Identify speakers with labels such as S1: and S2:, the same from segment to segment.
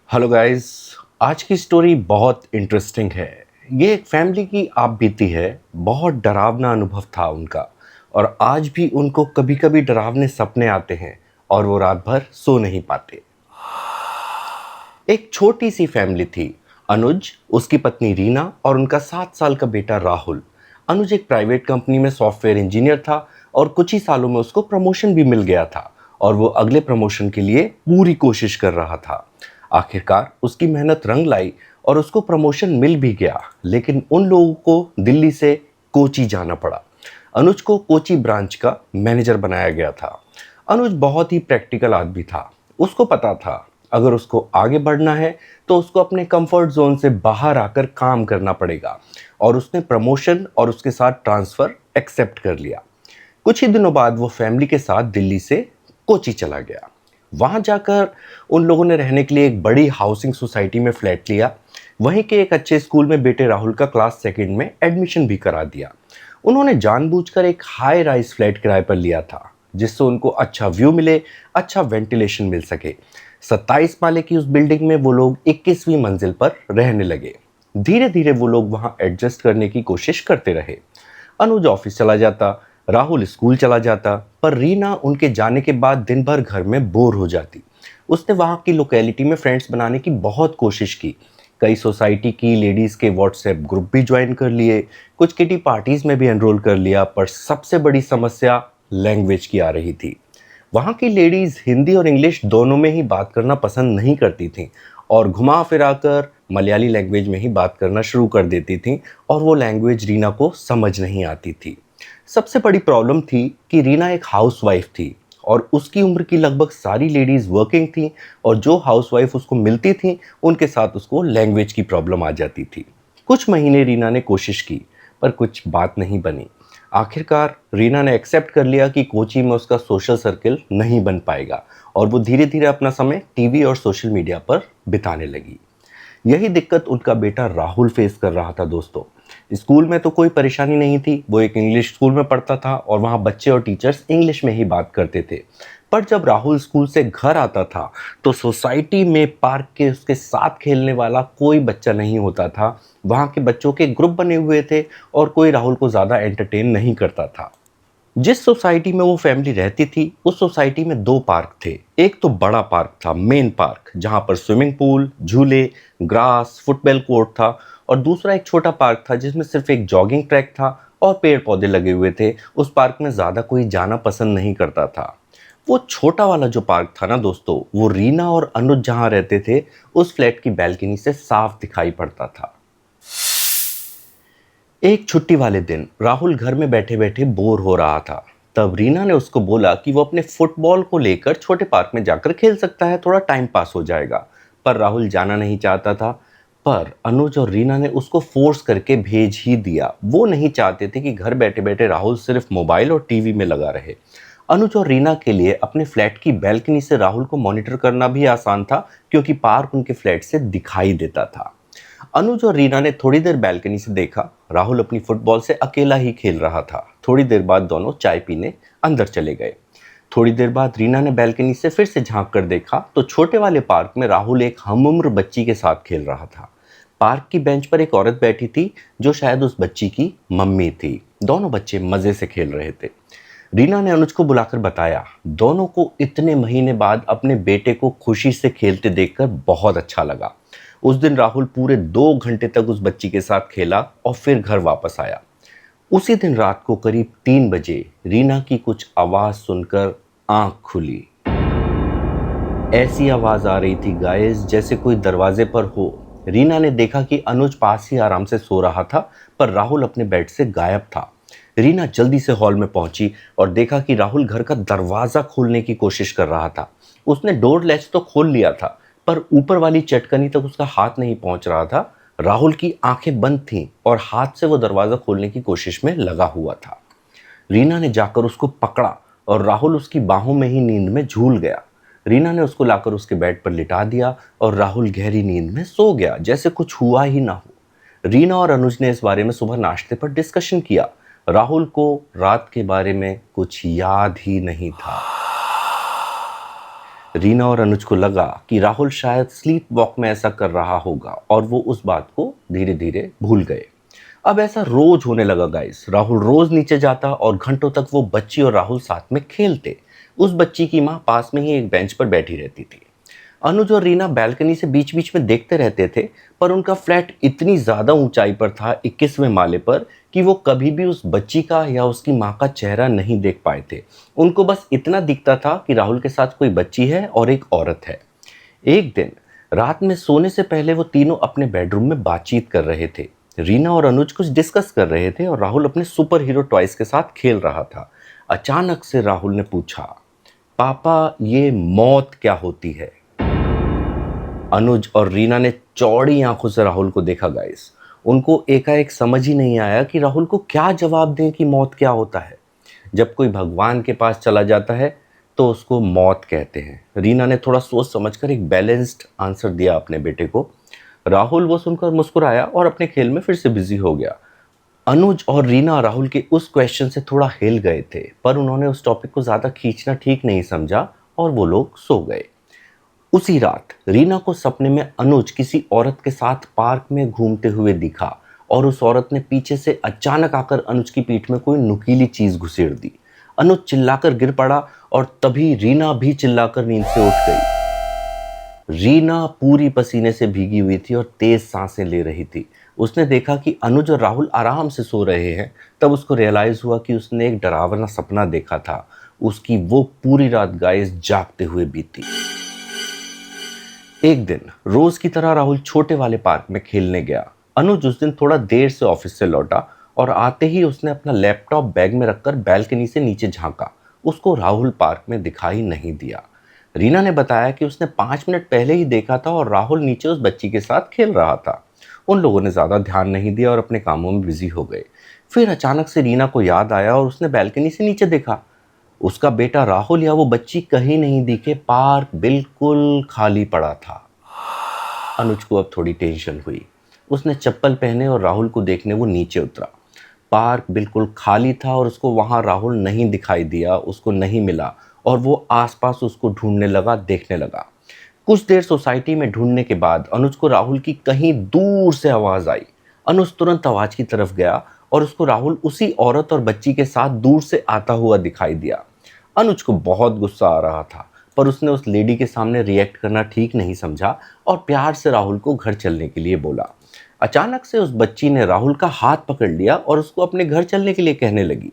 S1: Hello guys. आज की story बहुत इंटरेस्टिंग है। ये एक फैमिली की आप बीती है। बहुत डरावना अनुभव था उनका और आज भी उनको कभी कभी डरावने सपने आते हैं और वो रात भर सो नहीं पाते। एक छोटी सी फैमिली थी। अनुज, उसकी पत्नी रीना और उनका 7 साल का बेटा राहुल। अनुज एक प्राइवेट कंपनी में सॉफ्टवेयर इंजीनियर था और कुछ ही सालों में उसको प्रमोशन भी मिल गया था और वो अगले प्रमोशन के लिए पूरी कोशिश कर रहा था। आखिरकार उसकी मेहनत रंग लाई और उसको प्रमोशन मिल भी गया, लेकिन उन लोगों को दिल्ली से कोची जाना पड़ा। अनुज को कोची ब्रांच का मैनेजर बनाया गया था। अनुज बहुत ही प्रैक्टिकल आदमी था। उसको पता था अगर उसको आगे बढ़ना है तो उसको अपने कंफर्ट जोन से बाहर आकर काम करना पड़ेगा और उसने प्रमोशन और उसके साथ ट्रांसफ़र एक्सेप्ट कर लिया। कुछ ही दिनों बाद वो फैमिली के साथ दिल्ली से कोची चला गया। वहाँ जाकर उन लोगों ने रहने के लिए एक बड़ी हाउसिंग सोसाइटी में फ्लैट लिया। वहीं के एक अच्छे स्कूल में बेटे राहुल का क्लास सेकंड में एडमिशन भी करा दिया। उन्होंने जानबूझकर एक हाई राइज फ्लैट किराए पर लिया था जिससे उनको अच्छा व्यू मिले, अच्छा वेंटिलेशन मिल सके। 27 माले की उस बिल्डिंग में वो लोग 21वीं मंजिल पर रहने लगे। धीरे धीरे वो लोग वहाँ एडजस्ट करने की कोशिश करते रहे। अनुज ऑफिस चला जाता, राहुल स्कूल चला जाता, पर रीना उनके जाने के बाद दिन भर घर में बोर हो जाती। उसने वहाँ की लोकेलिटी में फ्रेंड्स बनाने की बहुत कोशिश की। कई सोसाइटी की लेडीज़ के व्हाट्सएप ग्रुप भी ज्वाइन कर लिए, कुछ किटी पार्टीज़ में भी एनरोल कर लिया, पर सबसे बड़ी समस्या लैंग्वेज की आ रही थी। वहाँ की लेडीज़ हिंदी और इंग्लिश दोनों में ही बात करना पसंद नहीं करती थीं और घुमा फिरा कर मलयाली लैंग्वेज में ही बात करना शुरू कर देती थीं और वो लैंग्वेज रीना को समझ नहीं आती थी। सबसे बड़ी प्रॉब्लम थी कि रीना एक हाउसवाइफ थी और उसकी उम्र की लगभग सारी लेडीज़ वर्किंग थीं और जो हाउसवाइफ उसको मिलती थीं उनके साथ उसको लैंग्वेज की प्रॉब्लम आ जाती थी। कुछ महीने रीना ने कोशिश की पर कुछ बात नहीं बनी। आखिरकार रीना ने एक्सेप्ट कर लिया कि कोची में उसका सोशल सर्कल नहीं बन पाएगा और वो धीरे धीरे अपना समय टीवी और सोशल मीडिया पर बिताने लगी। यही दिक्कत उनका बेटा राहुल फेस कर रहा था दोस्तों। स्कूल में तो कोई परेशानी नहीं थी, वो एक इंग्लिश स्कूल में पढ़ता था और वहाँ बच्चे और टीचर्स इंग्लिश में ही बात करते थे। पर जब राहुल स्कूल से घर आता था तो सोसाइटी में पार्क के उसके साथ खेलने वाला कोई बच्चा नहीं होता था। वहाँ के बच्चों के ग्रुप बने हुए थे और कोई राहुल को ज़्यादा एंटरटेन नहीं करता था। जिस सोसाइटी में वो फैमिली रहती थी उस सोसाइटी में दो पार्क थे। एक तो बड़ा पार्क था, मेन पार्क, जहाँ पर स्विमिंग पूल, झूले, ग्रास, फुटबॉल कोर्ट था, और दूसरा एक छोटा पार्क था जिसमें सिर्फ एक जॉगिंग ट्रैक था और पेड़ पौधे लगे हुए थे। उस पार्क में ज़्यादा कोई जाना पसंद नहीं करता था। वो छोटा वाला जो पार्क था ना दोस्तों, वो रीना और अनुज जहाँ रहते थे उस फ्लैट की बैल्कनी से साफ दिखाई पड़ता था। एक छुट्टी वाले दिन राहुल घर में बैठे बैठे बोर हो रहा था। तब रीना ने उसको बोला कि वो अपने फुटबॉल को लेकर छोटे पार्क में जाकर खेल सकता है, थोड़ा टाइम पास हो जाएगा। पर राहुल जाना नहीं चाहता था। पर अनुज और रीना ने उसको फोर्स करके भेज ही दिया। वो नहीं चाहते थे कि घर बैठे बैठे राहुल सिर्फ मोबाइल और टीवी में लगा रहे। अनुज और रीना के लिए अपने फ्लैट की बैल्कनी से राहुल को मॉनिटर करना भी आसान था क्योंकि पार्क उनके फ्लैट से दिखाई देता था। अनुज और रीना ने थोड़ी देर बैल्कनी से देखा, राहुल अपनी फुटबॉल से अकेला ही खेल रहा था। थोड़ी देर बाद दोनों चाय पीने अंदर चले गए। थोड़ी देर बाद रीना ने बैल्कनी से फिर से झांक कर देखा तो छोटे वाले पार्क में राहुल एक हमउम्र बच्ची के साथ खेल रहा था। पार्क की बेंच पर एक औरत बैठी थी जो शायद उस बच्ची की मम्मी थी। दोनों बच्चे मजे से खेल रहे थे। रीना ने अनुज को बुलाकर बताया, दोनों को इतने महीने बाद अपने बेटे को खुशी से खेलते देखकर बहुत अच्छा लगा। उस दिन राहुल पूरे 2 घंटे तक उस बच्ची के साथ खेला और फिर घर वापस आया। उसी दिन रात को करीब 3 बजे रीना की कुछ आवाज सुनकर आंख खुली। ऐसी आवाज आ रही थी गाइस जैसे कोई दरवाजे पर हो। रीना ने देखा कि अनुज पास ही आराम से सो रहा था पर राहुल अपने बेड से गायब था। रीना जल्दी से हॉल में पहुंची और देखा कि राहुल घर का दरवाजा खोलने की कोशिश कर रहा था। उसने डोर लैच तो खोल लिया था पर ऊपर वाली चटकनी तक उसका हाथ नहीं पहुंच रहा था। राहुल की आंखें बंद थीं और हाथ से वो दरवाजा खोलने की कोशिश में लगा हुआ था। रीना ने जाकर उसको पकड़ा और राहुल उसकी बाहों में ही नींद में झूल गया। रीना ने उसको लाकर उसके बेड पर लिटा दिया और राहुल गहरी नींद में सो गया जैसे कुछ हुआ ही ना हो। रीना और अनुज ने इस बारे में सुबह नाश्ते पर डिस्कशन किया। राहुल को रात के बारे में कुछ याद ही नहीं था। रीना और अनुज को लगा कि राहुल शायद स्लीप वॉक में ऐसा कर रहा होगा और वो उस बात को धीरे धीरे भूल गए। अब ऐसा रोज होने लगा गाइस। राहुल रोज नीचे जाता और घंटों तक वो बच्ची और राहुल साथ में खेलते। उस बच्ची की माँ पास में ही एक बेंच पर बैठी रहती थी। अनुज और रीना बैल्कनी से बीच बीच में देखते रहते थे, पर उनका फ्लैट इतनी ज़्यादा ऊंचाई पर था, 21वें माले पर, कि वो कभी भी उस बच्ची का या उसकी माँ का चेहरा नहीं देख पाए थे। उनको बस इतना दिखता था कि राहुल के साथ कोई बच्ची है और एक औरत है। एक दिन रात में सोने से पहले वो तीनों अपने बेडरूम में बातचीत कर रहे थे। रीना और अनुज कुछ डिस्कस कर रहे थे और राहुल अपने सुपर हीरो टॉयज के साथ खेल रहा था। अचानक से राहुल ने पूछा, पापा ये मौत क्या होती है? अनुज और रीना ने चौड़ी आंखों से राहुल को देखा गाइस। उनको एकाएक समझ ही नहीं आया कि राहुल को क्या जवाब दें कि मौत क्या होता है। जब कोई भगवान के पास चला जाता है तो उसको मौत कहते हैं। रीना ने थोड़ा सोच समझकर एक बैलेंस्ड आंसर दिया अपने बेटे को। राहुल वो सुनकर मुस्कुराया और अपने खेल में फिर से बिजी हो गया। अनुज और रीना राहुल के उस क्वेश्चन से थोड़ा हिल गए थे, पर उन्होंने उस टॉपिक को ज़्यादा खींचना ठीक नहीं समझा और वो लोग सो गए। उसी रात रीना को सपने में अनुज किसी औरत के साथ पार्क में घूमते हुए दिखा और उस औरत ने पीछे से अचानक आकर अनुज की पीठ में कोई नुकीली चीज घुसेड़ दी। अनुज चिल्लाकर गिर पड़ा और तभी रीना भी चिल्लाकर नींद से उठ गई। रीना पूरी पसीने से भीगी हुई थी और तेज सांसें ले रही थी। उसने देखा कि अनुज और राहुल आराम से सो रहे हैं। तब उसको रियलाइज हुआ कि उसने एक डरावना सपना देखा था। उसकी वो पूरी रात गाइस जागते हुए बीती। एक दिन रोज की तरह राहुल छोटे वाले पार्क में खेलने गया। अनुज उस दिन थोड़ा देर से ऑफिस से लौटा और आते ही उसने अपना लैपटॉप बैग में रखकर बैल्कनी से नीचे झांका। उसको राहुल पार्क में दिखाई नहीं दिया। रीना ने बताया कि उसने 5 मिनट पहले ही देखा था और राहुल नीचे उस बच्ची के साथ खेल रहा था। उन लोगों ने ज़्यादा ध्यान नहीं दिया और अपने कामों में बिजी हो गए। फिर अचानक से रीना को याद आया और उसने बैल्कनी से नीचे देखा। उसका बेटा राहुल या वो बच्ची कहीं नहीं दिखे। पार्क बिल्कुल खाली पड़ा था। अनुज को अब थोड़ी टेंशन हुई। उसने चप्पल पहने और राहुल को देखने वो नीचे उतरा। पार्क बिल्कुल खाली था और उसको वहाँ राहुल नहीं दिखाई दिया, उसको नहीं मिला और वो आसपास उसको ढूंढने लगा, देखने लगा। कुछ देर सोसाइटी में ढूंढने के बाद अनुज को राहुल की कहीं दूर से आवाज़ आई। अनुज तुरंत आवाज़ की तरफ गया और उसको राहुल उसी औरत और बच्ची के साथ दूर से आता हुआ दिखाई दिया। अनुज को बहुत गुस्सा आ रहा था, पर उसने उस लेडी के सामने रिएक्ट करना ठीक नहीं समझा और प्यार से राहुल को घर चलने के लिए बोला। अचानक से उस बच्ची ने राहुल का हाथ पकड़ लिया और उसको अपने घर चलने के लिए कहने लगी।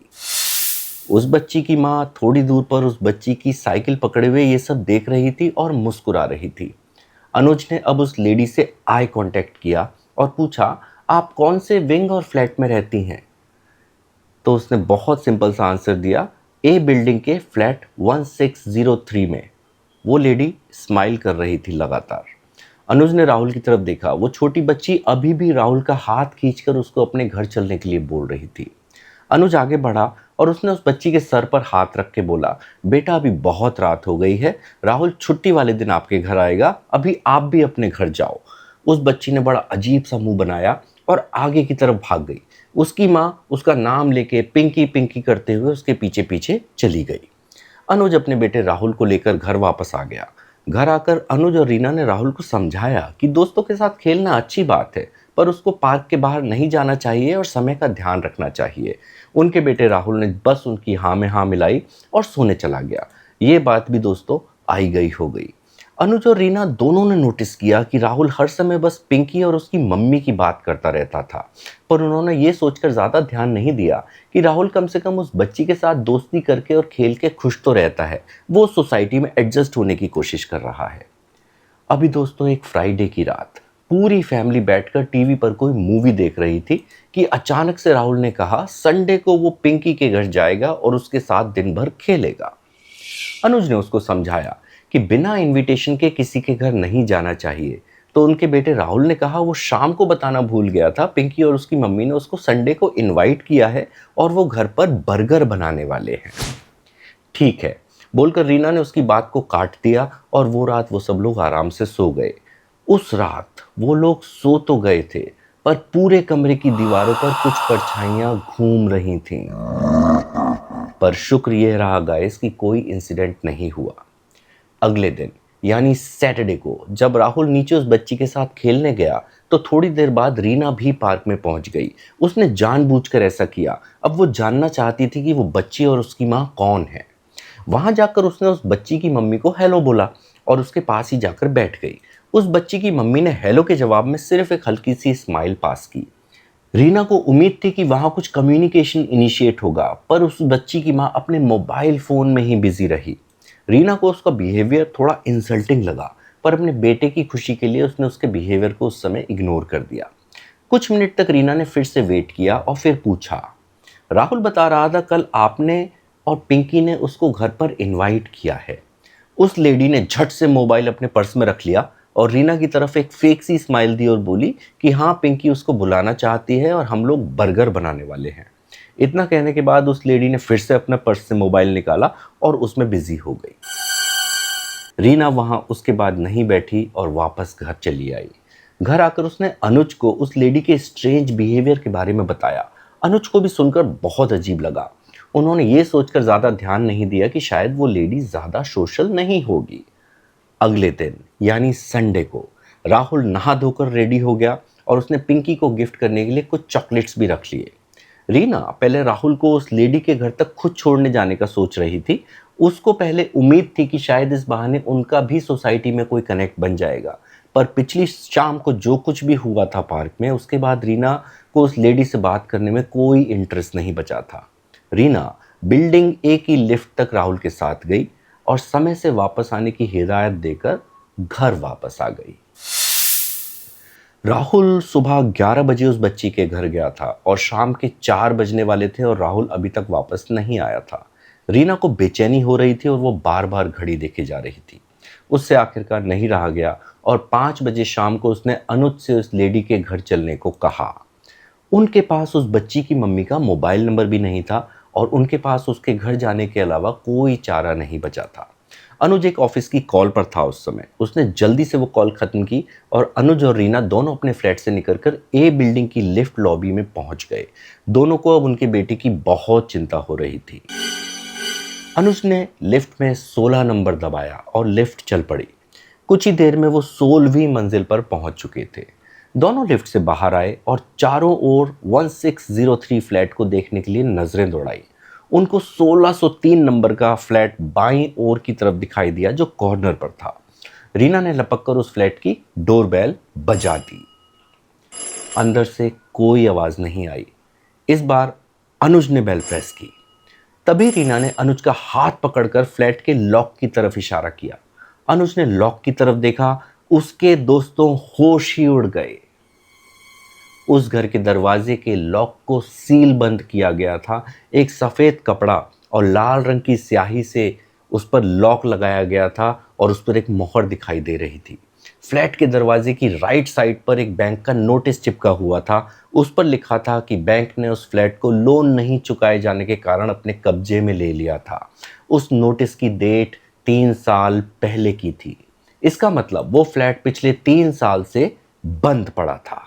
S1: उस बच्ची की माँ थोड़ी दूर पर उस बच्ची की साइकिल पकड़े हुए ये सब देख रही थी और मुस्कुरा रही थी। अनुज ने अब उस लेडी से आई कांटेक्ट किया और पूछा, आप कौन से विंग और फ्लैट में रहती हैं? तो उसने बहुत सिंपल सा आंसर दिया, ए बिल्डिंग के फ्लैट 1603 में। वो लेडी स्माइल कर रही थी लगातार। अनुज ने राहुल की तरफ देखा। वो छोटी बच्ची अभी भी राहुल का हाथ खींचकर उसको अपने घर चलने के लिए बोल रही थी। अनुज आगे बढ़ा और उसने उस बच्ची के सर पर हाथ रख के बोला, बेटा अभी बहुत रात हो गई है, राहुल छुट्टी वाले दिन आपके घर आएगा, अभी आप भी अपने घर जाओ। उस बच्ची ने बड़ा अजीब सा मुंह बनाया और आगे की तरफ भाग गई। उसकी माँ उसका नाम लेके पिंकी पिंकी करते हुए उसके पीछे पीछे चली गई। अनुज अपने बेटे राहुल को लेकर घर वापस आ गया। घर आकर अनुज और रीना ने राहुल को समझाया कि दोस्तों के साथ खेलना अच्छी बात है, पर उसको पार्क के बाहर नहीं जाना चाहिए और समय का ध्यान रखना चाहिए। उनके बेटे राहुल ने बस उनकी हाँ में हाँ मिलाई और सोने चला गया। ये बात भी दोस्तों आई गई हो गई। अनुज और रीना दोनों ने नोटिस किया कि राहुल हर समय बस पिंकी और उसकी मम्मी की बात करता रहता था, पर उन्होंने ये सोचकर ज़्यादा ध्यान नहीं दिया कि राहुल कम से कम उस बच्ची के साथ दोस्ती करके और खेल के खुश तो रहता है, वो सोसाइटी में एडजस्ट होने की कोशिश कर रहा है। अभी दोस्तों एक फ्राइडे की रात पूरी फैमिली बैठकर टीवी पर कोई मूवी देख रही थी कि अचानक से राहुल ने कहा संडे को वो पिंकी के घर जाएगा और उसके साथ दिन भर खेलेगा। अनुज ने उसको समझाया कि बिना इनविटेशन के किसी के घर नहीं जाना चाहिए, तो उनके बेटे राहुल ने कहा वो शाम को बताना भूल गया था, पिंकी और उसकी मम्मी ने उसको संडे को इनवाइट किया है और वो घर पर बर्गर बनाने वाले हैं। ठीक है बोलकर रीना ने उसकी बात को काट दिया और वो रात वो सब लोग आराम से सो गए। उस रात वो लोग सो तो गए थे, पर पूरे कमरे की दीवारों पर कुछ परछाइयां घूम रही थीं। पर शुक्र यह रहा गाइस कि कोई इंसिडेंट नहीं हुआ। अगले दिन यानी सैटरडे को जब राहुल नीचे उस बच्ची के साथ खेलने गया तो थोड़ी देर बाद रीना भी पार्क में पहुंच गई। उसने जानबूझकर ऐसा किया। अब वो जानना चाहती थी कि वो बच्ची और उसकी माँ कौन है। वहां जाकर उसने उस बच्ची की मम्मी को हेलो बोला और उसके पास ही जाकर बैठ गई। उस बच्ची की मम्मी ने हेलो के जवाब में सिर्फ एक हल्की सी स्माइल पास की। रीना को उम्मीद थी कि वहां कुछ कम्युनिकेशन इनिशिएट होगा, पर उस बच्ची की माँ अपने मोबाइल फोन में ही बिजी रही। रीना को उसका बिहेवियर थोड़ा इंसल्टिंग लगा, पर अपने बेटे की खुशी के लिए उसने उसके बिहेवियर को उस समय इग्नोर कर दिया। कुछ मिनट तक रीना ने फिर से वेट किया और फिर पूछा, राहुल बता रहा था कल आपने और पिंकी ने उसको घर पर इनवाइट किया है। उस लेडी ने झट से मोबाइल अपने पर्स में रख लिया और रीना की तरफ एक फेक सी स्माइल दी और बोली कि हाँ, पिंकी उसको बुलाना चाहती है और हम लोग बर्गर बनाने वाले हैं। इतना कहने के बाद उस लेडी ने फिर से अपना पर्स से मोबाइल निकाला और उसमें बिजी हो गई। रीना वहां उसके बाद नहीं बैठी और वापस घर चली आई। घर आकर उसने अनुज को उस लेडी के स्ट्रेंज बिहेवियर के बारे में बताया। अनुज को भी सुनकर बहुत अजीब लगा। उन्होंने ये सोचकर ज़्यादा ध्यान नहीं दिया कि शायद वो लेडी ज़्यादा सोशल नहीं होगी। अगले दिन यानी संडे को राहुल नहा धोकर रेडी हो गया और उसने पिंकी को गिफ्ट करने के लिए कुछ चॉकलेट्स भी रख लिए। रीना पहले राहुल को उस लेडी के घर तक खुद छोड़ने जाने का सोच रही थी। उसको पहले उम्मीद थी कि शायद इस बहाने उनका भी सोसाइटी में कोई कनेक्ट बन जाएगा, पर पिछली शाम को जो कुछ भी हुआ था पार्क में, उसके बाद रीना को उस लेडी से बात करने में कोई इंटरेस्ट नहीं बचा था। रीना बिल्डिंग ए की लिफ्ट तक राहुल के साथ गई और समय से वापस आने की हिदायत देकर घर वापस आ गई। राहुल सुबह 11 बजे उस बच्ची के घर गया था और शाम के 4 बजने वाले थे और राहुल अभी तक वापस नहीं आया था। रीना को बेचैनी हो रही थी और वो बार बार घड़ी देखे जा रही थी। उससे आखिरकार नहीं रहा गया और 5 बजे शाम को उसने अनुज से उस लेडी के घर चलने को कहा। उनके पास उस बच्ची की मम्मी का मोबाइल नंबर भी नहीं था और उनके पास उसके घर जाने के अलावा कोई चारा नहीं बचा था। अनुज एक ऑफिस की कॉल पर था उस समय। उसने जल्दी से वो कॉल खत्म की और अनुज और रीना दोनों अपने फ्लैट से निकलकर ए बिल्डिंग की लिफ्ट लॉबी में पहुंच गए। दोनों को अब उनके बेटे की बहुत चिंता हो रही थी। अनुज ने लिफ्ट में 16 नंबर दबाया और लिफ्ट चल पड़ी। कुछ ही देर में वो 16वीं मंजिल पर पहुंच चुके थे। दोनों लिफ्ट से बाहर आए और चारों ओर 1603 फ्लैट को देखने के लिए नजरें दौड़ाई। उनको 1603 नंबर का फ्लैट बाईं ओर की तरफ दिखाई दिया जो कॉर्नर पर था। रीना ने लपककर उस फ्लैट की डोरबेल बजा दी। अंदर से कोई आवाज नहीं आई। इस बार अनुज ने बेल प्रेस की। तभी रीना ने अनुज का हाथ पकड़कर फ्लैट के लॉक की तरफ इशारा किया। अनुज ने लॉक की तरफ देखा। उसके दोस्तों होश ही उड़ गए। उस घर के दरवाजे के लॉक को सील बंद किया गया था। एक सफ़ेद कपड़ा और लाल रंग की स्याही से उस पर लॉक लगाया गया था और उस पर एक मोहर दिखाई दे रही थी। फ्लैट के दरवाजे की राइट साइड पर एक बैंक का नोटिस चिपका हुआ था। उस पर लिखा था कि बैंक ने उस फ्लैट को लोन नहीं चुकाए जाने के कारण अपने कब्जे में ले लिया था। उस नोटिस की डेट 3 साल पहले की थी। इसका मतलब वो फ्लैट पिछले 3 साल से बंद पड़ा था।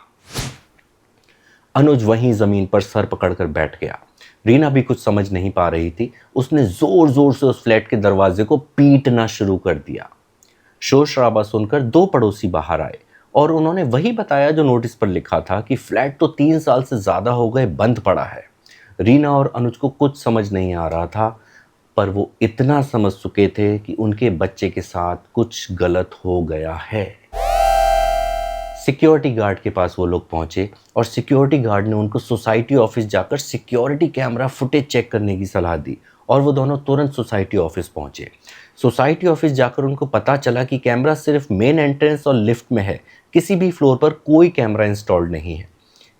S1: अनुज वहीं जमीन पर सर पकड़कर बैठ गया। रीना भी कुछ समझ नहीं पा रही थी। उसने जोर जोर से उस फ्लैट के दरवाजे को पीटना शुरू कर दिया। शोर शराबा सुनकर 2 पड़ोसी बाहर आए और उन्होंने वही बताया जो नोटिस पर लिखा था कि फ्लैट तो 3 साल से ज्यादा हो गए बंद पड़ा है। रीना और अनुज को कुछ समझ नहीं आ रहा था, पर वो इतना समझ चुके थे कि उनके बच्चे के साथ कुछ गलत हो गया है। सिक्योरिटी गार्ड के पास वो लोग पहुंचे और सिक्योरिटी गार्ड ने उनको सोसाइटी ऑफिस जाकर सिक्योरिटी कैमरा फुटेज चेक करने की सलाह दी और वो दोनों तुरंत सोसाइटी ऑफिस पहुंचे। सोसाइटी ऑफिस जाकर उनको पता चला कि कैमरा सिर्फ मेन एंट्रेंस और लिफ्ट में है। किसी भी फ्लोर पर कोई कैमरा इंस्टॉल्ड नहीं है।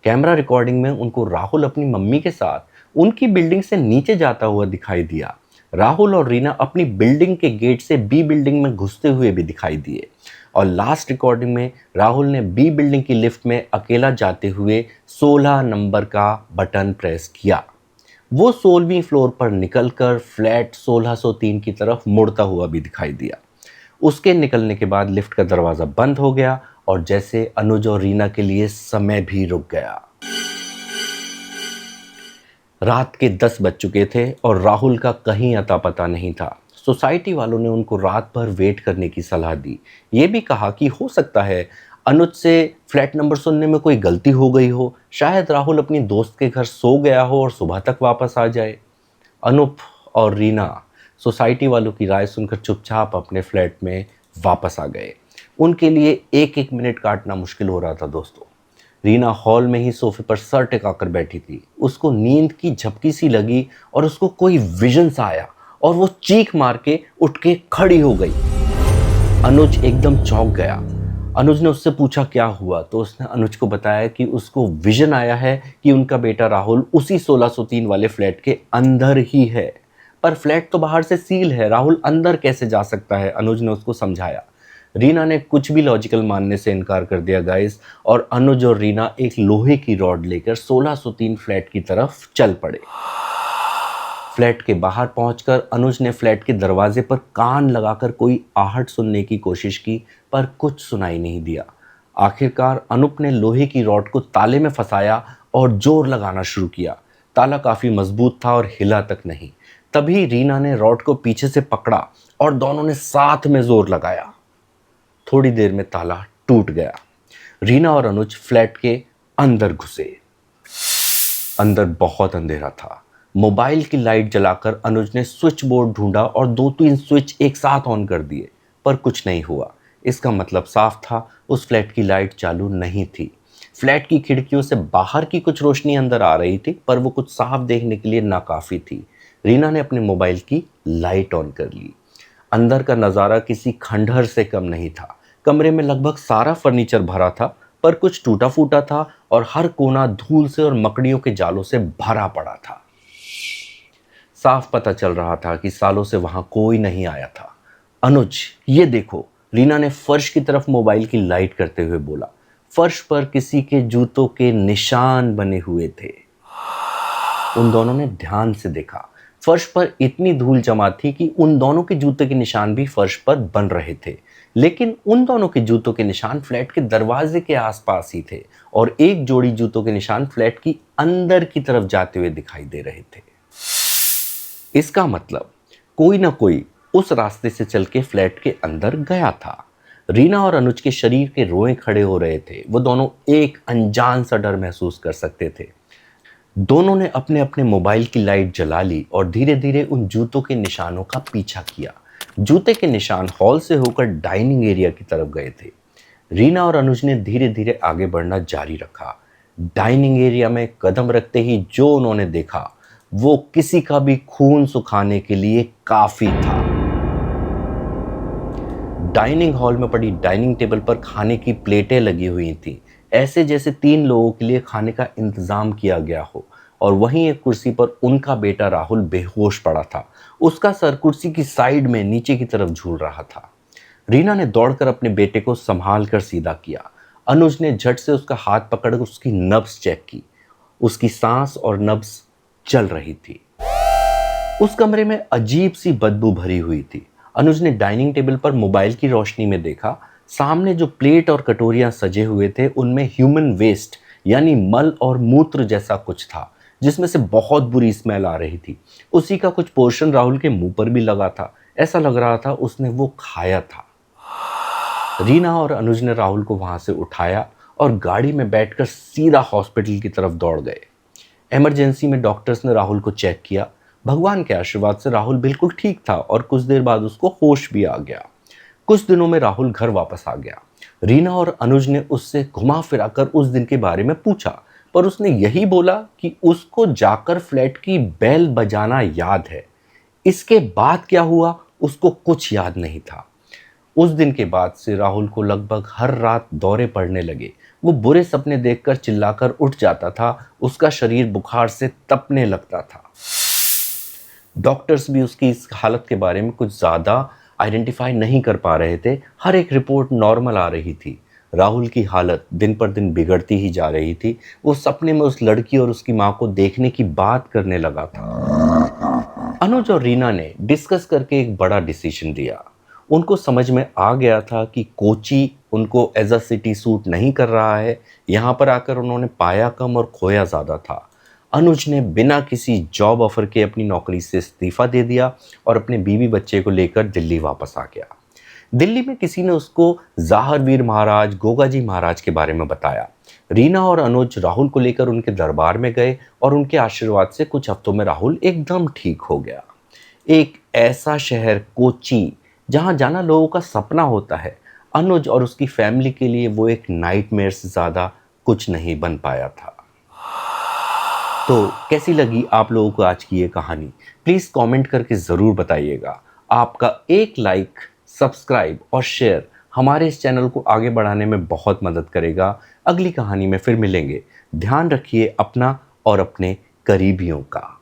S1: कैमरा रिकॉर्डिंग में उनको राहुल अपनी मम्मी के साथ उनकी बिल्डिंग से नीचे जाता हुआ दिखाई दिया। राहुल और रीना अपनी बिल्डिंग के गेट से बी बिल्डिंग में घुसते हुए भी दिखाई दिए और लास्ट रिकॉर्डिंग में राहुल ने बी बिल्डिंग की लिफ्ट में अकेला जाते हुए 16 नंबर का बटन प्रेस किया। वो 16वीं फ्लोर पर निकलकर फ्लैट 1603 की तरफ मुड़ता हुआ भी दिखाई दिया। उसके निकलने के बाद लिफ्ट का दरवाज़ा बंद हो गया और जैसे अनुज और रीना के लिए समय भी रुक गया। रात के 10 बज चुके थे और राहुल का कहीं अता पता नहीं था। सोसाइटी वालों ने उनको रात भर वेट करने की सलाह दी। ये भी कहा कि हो सकता है अनुज से फ्लैट नंबर सुनने में कोई गलती हो गई हो, शायद राहुल अपनी दोस्त के घर सो गया हो और सुबह तक वापस आ जाए। अनूप और रीना सोसाइटी वालों की राय सुनकर चुपचाप अपने फ्लैट में वापस आ गए। उनके लिए एक एक मिनट काटना मुश्किल हो रहा था दोस्तों। रीना हॉल में ही सोफे पर सर टिकाकर बैठी थी। उसको नींद की झपकी सी लगी और उसको कोई विजन सा आया और वो चीख मार के उठ के खड़ी हो गई। अनुज एकदम चौंक गया। अनुज ने उससे पूछा क्या हुआ, तो उसने अनुज को बताया कि उसको विजन आया है कि उनका बेटा राहुल उसी 1603 वाले फ्लैट के अंदर ही है। पर फ्लैट तो बाहर से सील है, राहुल अंदर कैसे जा सकता है, अनुज ने उसको समझाया। रीना ने कुछ भी लॉजिकल मानने से इनकार कर दिया गाइस, और अनुज और रीना एक लोहे की रॉड लेकर 1603 फ्लैट की तरफ चल पड़े। फ्लैट के बाहर पहुंचकर अनुज ने फ्लैट के दरवाजे पर कान लगाकर कोई आहट सुनने की कोशिश की, पर कुछ सुनाई नहीं दिया। आखिरकार अनुप ने लोहे की रॉड को ताले में फंसाया और जोर लगाना शुरू किया। ताला काफी मजबूत था और हिला तक नहीं। तभी रीना ने रॉड को पीछे से पकड़ा और दोनों ने साथ में जोर लगाया। थोड़ी देर में ताला टूट गया। रीना और अनुज फ्लैट के अंदर घुसे। अंदर बहुत अंधेरा था। मोबाइल की लाइट जलाकर अनुज ने स्विच बोर्ड ढूंढा और 2-3 स्विच एक साथ ऑन कर दिए, पर कुछ नहीं हुआ। इसका मतलब साफ था, उस फ्लैट की लाइट चालू नहीं थी। फ्लैट की खिड़कियों से बाहर की कुछ रोशनी अंदर आ रही थी, पर वो कुछ साफ देखने के लिए नाकाफी थी। रीना ने अपने मोबाइल की लाइट ऑन कर ली। अंदर का नज़ारा किसी खंडहर से कम नहीं था। कमरे में लगभग सारा फर्नीचर भरा था, पर कुछ टूटा फूटा था और हर कोना धूल से और मकड़ियों के जालों से भरा पड़ा था। साफ पता चल रहा था कि सालों से वहां कोई नहीं आया था। अनुज, ये देखो, रीना ने फर्श की तरफ मोबाइल की लाइट करते हुए बोला। फर्श पर किसी के जूतों के निशान बने हुए थे। उन दोनों ने ध्यान से देखा। फर्श पर इतनी धूल जमा थी कि उन दोनों के जूते के निशान भी फर्श पर बन रहे थे, लेकिन उन दोनों के जूतों के निशान फ्लैट के दरवाजे के आसपास ही थे और एक जोड़ी जूतों के निशान फ्लैट की अंदर की तरफ जाते हुए दिखाई दे रहे थे। इसका मतलब कोई ना कोई उस रास्ते से चल के फ्लैट के अंदर गया था। रीना और अनुज के शरीर के रोए खड़े हो रहे थे। वो दोनों एक अनजान सा डर महसूस कर सकते थे। दोनों ने अपने अपने मोबाइल की लाइट जला ली और धीरे धीरे उन जूतों के निशानों का पीछा किया। जूते के निशान हॉल से होकर डाइनिंग एरिया की तरफ गए थे। रीना और अनुज ने धीरे धीरे आगे बढ़ना जारी रखा। डाइनिंग एरिया में कदम रखते ही जो उन्होंने देखा वो किसी का भी खून सुखाने के लिए काफी था। डाइनिंग हॉल में पड़ी डाइनिंग टेबल पर खाने की प्लेटें लगी हुई थी, ऐसे जैसे 3 लोगों के लिए खाने का इंतजाम किया गया हो। और वहीं एक कुर्सी पर उनका बेटा राहुल बेहोश पड़ा था। उसका सर कुर्सी की साइड में नीचे की तरफ झूल रहा था। रीना ने दौड़कर अपने बेटे को संभाल कर सीधा किया। अनुज ने झट से उसका हाथ पकड़कर उसकी नब्ज चेक की। उसकी सांस और नब्ज चल रही थी। उस कमरे में अजीब सी बदबू भरी हुई थी। अनुज ने डाइनिंग टेबल पर मोबाइल की रोशनी में देखा, सामने जो प्लेट और कटोरियां सजे हुए थे उनमें ह्यूमन वेस्ट यानी मल और मूत्र जैसा कुछ था, जिसमें से बहुत बुरी स्मेल आ रही थी। उसी का कुछ पोर्शन राहुल के मुंह पर भी लगा था। ऐसा लग रहा था उसने वो खाया था। रीना और अनुज ने राहुल को वहां से उठाया और गाड़ी में बैठकर सीधा हॉस्पिटल की तरफ दौड़ गए। इमरजेंसी में डॉक्टर्स ने राहुल को चेक किया। भगवान के आशीर्वाद से राहुल बिल्कुल ठीक था और कुछ देर बाद उसको होश भी आ गया। कुछ दिनों में राहुल घर वापस आ गया। रीना और अनुज ने उससे घुमा फिराकर उस दिन के बारे में पूछा, पर उसने यही बोला कि उसको जाकर फ्लैट की बेल बजाना याद है। इसके बाद क्या हुआ उसको कुछ याद नहीं था। उस दिन के बाद से राहुल को लगभग हर रात दौरे पड़ने लगे। वो बुरे सपने देखकर चिल्लाकर उठ जाता था। उसका शरीर बुखार से तपने लगता था। डॉक्टर्स भी उसकी इस हालत के बारे में कुछ ज़्यादा आइडेंटिफाई नहीं कर पा रहे थे। हर एक रिपोर्ट नॉर्मल आ रही थी। राहुल की हालत दिन पर दिन बिगड़ती ही जा रही थी। वो सपने में उस लड़की और उसकी माँ को देखने की बात करने लगा था। अनुज और रीना ने डिस्कस करके एक बड़ा डिसीजन लिया। उनको समझ में आ गया था कि कोची उनको एज अ सिटी सूट नहीं कर रहा है। यहाँ पर आकर उन्होंने पाया कम और खोया ज़्यादा था। अनुज ने बिना किसी जॉब ऑफर के अपनी नौकरी से इस्तीफा दे दिया और अपने बीवी बच्चे को लेकर दिल्ली वापस आ गया। दिल्ली में किसी ने उसको ज़ाहिर वीर महाराज, गोगाजी महाराज के बारे में बताया। रीना और अनुज राहुल को लेकर उनके दरबार में गए और उनके आशीर्वाद से कुछ हफ्तों में राहुल एकदम ठीक हो गया। एक ऐसा शहर कोची जहां जाना लोगों का सपना होता है, अनुज और उसकी फैमिली के लिए वो एक नाइटमेयर से ज़्यादा कुछ नहीं बन पाया था। तो कैसी लगी आप लोगों को आज की ये कहानी? प्लीज़ कमेंट करके ज़रूर बताइएगा। आपका एक लाइक, सब्सक्राइब और शेयर हमारे इस चैनल को आगे बढ़ाने में बहुत मदद करेगा। अगली कहानी में फिर मिलेंगे। ध्यान रखिए अपना और अपने करीबियों का।